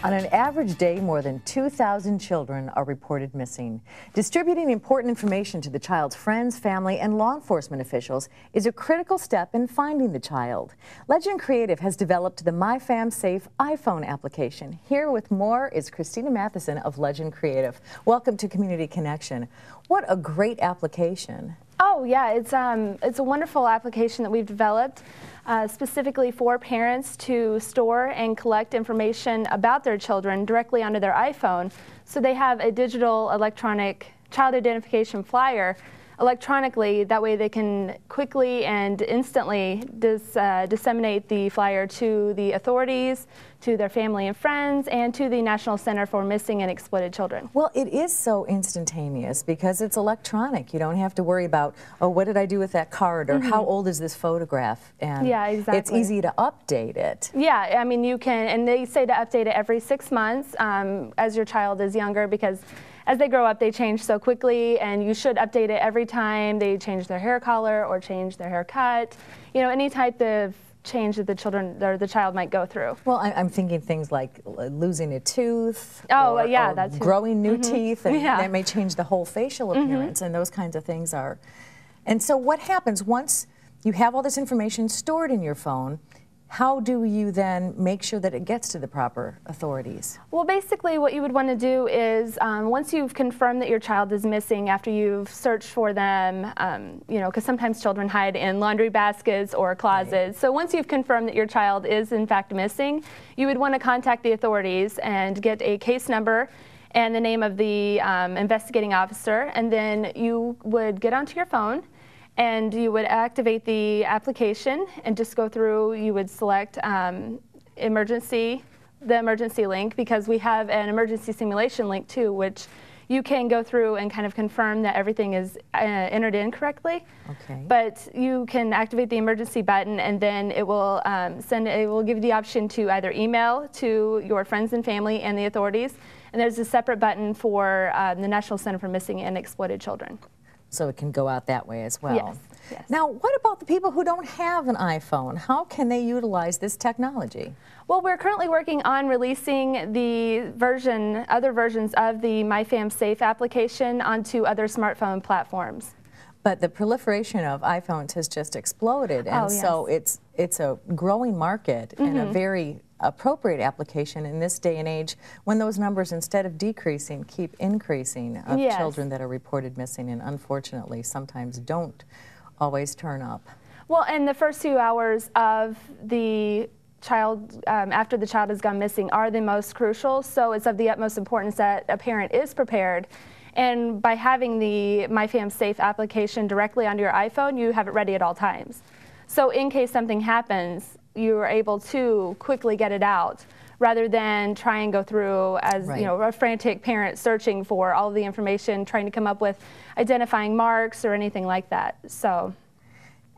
On an average day, more than 2,000 children are reported missing. Distributing important information to the child's friends, family, and law enforcement officials is a critical step in finding the child. Legend Creative has developed the MyFamSaf iPhone application. Here with more is Christina Matheson of Legend Creative. Welcome to Community Connection. What a great application. Oh yeah, it's a wonderful application that we've developed specifically for parents to store and collect information about their children directly onto their iPhone. So they have a digital electronic child identification flyer electronically. That way they can quickly and instantly disseminate the flyer to the authorities, to their family and friends, and to the National Center for Missing and Exploited Children. Well, it is so instantaneous because it's electronic. You don't have to worry about, oh, what did I do with that card, or how old is this photograph? And yeah, exactly. It's easy to update it. Yeah, I mean, you can, and they say to update it every 6 months as your child is younger, because as they grow up, they change so quickly, and you should update it every time they change their hair color or change their haircut. You know, any type of change that the children or the child might go through. Well, I'm thinking things like losing a tooth, or that's growing new teeth, and that may change the whole facial appearance, and those kinds of things are. And so what happens once you have all this information stored in your phone? How do you then make sure that it gets to the proper authorities? Well, basically what you would want to do is once you've confirmed that your child is missing, after you've searched for them, you know, because sometimes children hide in laundry baskets or closets. Right. So once you've confirmed that your child is in fact missing, you would want to contact the authorities and get a case number and the name of the investigating officer, and then you would get onto your phone and you would activate the application and just go through. You would select the emergency link, because we have an emergency simulation link too, which you can go through and kind of confirm that everything is entered in correctly. Okay. But you can activate the emergency button, and then it will it will give you the option to either email to your friends and family and the authorities, and there's a separate button for the National Center for Missing and Exploited Children. So it can go out that way as well. Yes, yes. Now, what about the people who don't have an iPhone? How can they utilize this technology? Well, we're currently working on releasing the other versions of the MyFamSaf application onto other smartphone platforms. But the proliferation of iPhones has just exploded, and so it's a growing market and a very appropriate application in this day and age, when those numbers, instead of decreasing, keep increasing of children that are reported missing, and unfortunately sometimes don't always turn up. Well, and the first few hours of the child, after the child has gone missing, are the most crucial, so it's of the utmost importance that a parent is prepared. And by having the MyFamSaf application directly onto your iPhone, you have it ready at all times. So in case something happens, you are able to quickly get it out, rather than try and go through as you know, a frantic parent searching for all the information, trying to come up with identifying marks or anything like that. So.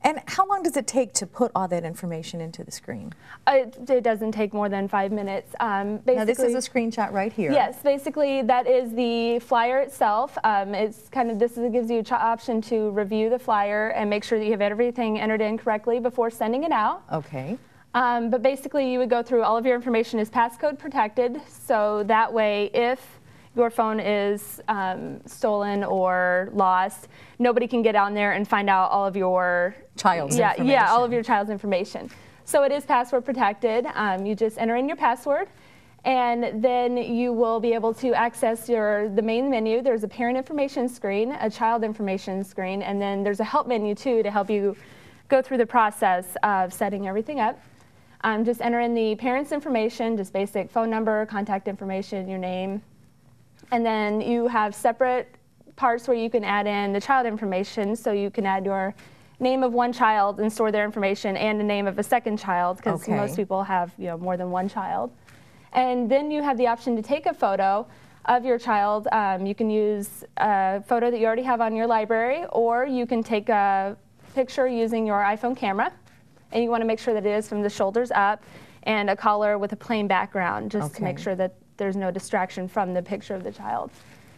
And how long does it take to put all that information into the screen? It doesn't take more than 5 minutes. Now this is a screenshot right here. Yes, basically that is the flyer itself. It's kind of, gives you an option to review the flyer and make sure that you have everything entered in correctly before sending it out. Okay. But basically you would go through, all of your information is passcode protected, so that way if your phone is stolen or lost, nobody can get on there and find out all of your child's information. Yeah, all of your child's information. So it is password protected. You just enter in your password, and then you will be able to access the main menu. There's a parent information screen, a child information screen, and then there's a help menu too to help you go through the process of setting everything up. Just enter in the parent's information, just basic phone number, contact information, your name. And then you have separate parts where you can add in the child information, so you can add your name of one child and store their information, and the name of a second child, because most people have more than one child. And then you have the option to take a photo of your child. You can use a photo that you already have on your library, or you can take a picture using your iPhone camera, and you want to make sure that it is from the shoulders up, and a color with a plain background, just to make sure that there's no distraction from the picture of the child.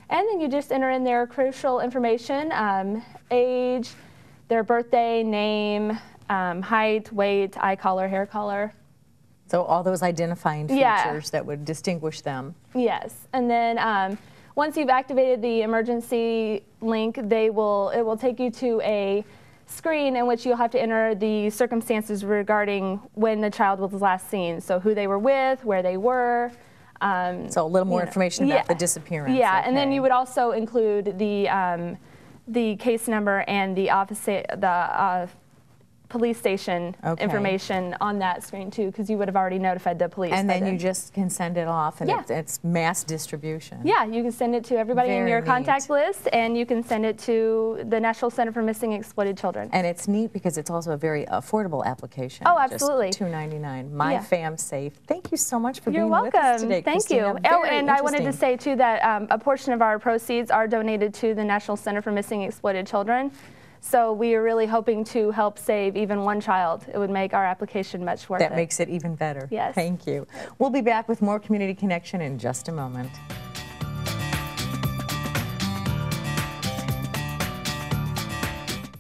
And then you just enter in their crucial information, age, their birthday, name, height, weight, eye color, hair color. So all those identifying features that would distinguish them. Yes, and then once you've activated the emergency link, it will take you to a screen in which you'll have to enter the circumstances regarding when the child was last seen. So who they were with, where they were. So a little more information about the disappearance. Yeah, and then you would also include the case number and the police station information on that screen too, because you would have already notified the police. And then you just can send it off, and it's mass distribution. Yeah, you can send it to everybody in your contact list, and you can send it to the National Center for Missing and Exploited Children. And it's neat because it's also a very affordable application. Oh, absolutely. Just $2.99. MyFamSaf. Thank you so much for being with us today, Thank Christina. you. Oh, and I wanted to say too that a portion of our proceeds are donated to the National Center for Missing and Exploited Children. So we are really hoping to help save even one child. It would make our application much worth it. That makes it even better. Yes. Thank you. We'll be back with more Community Connection in just a moment.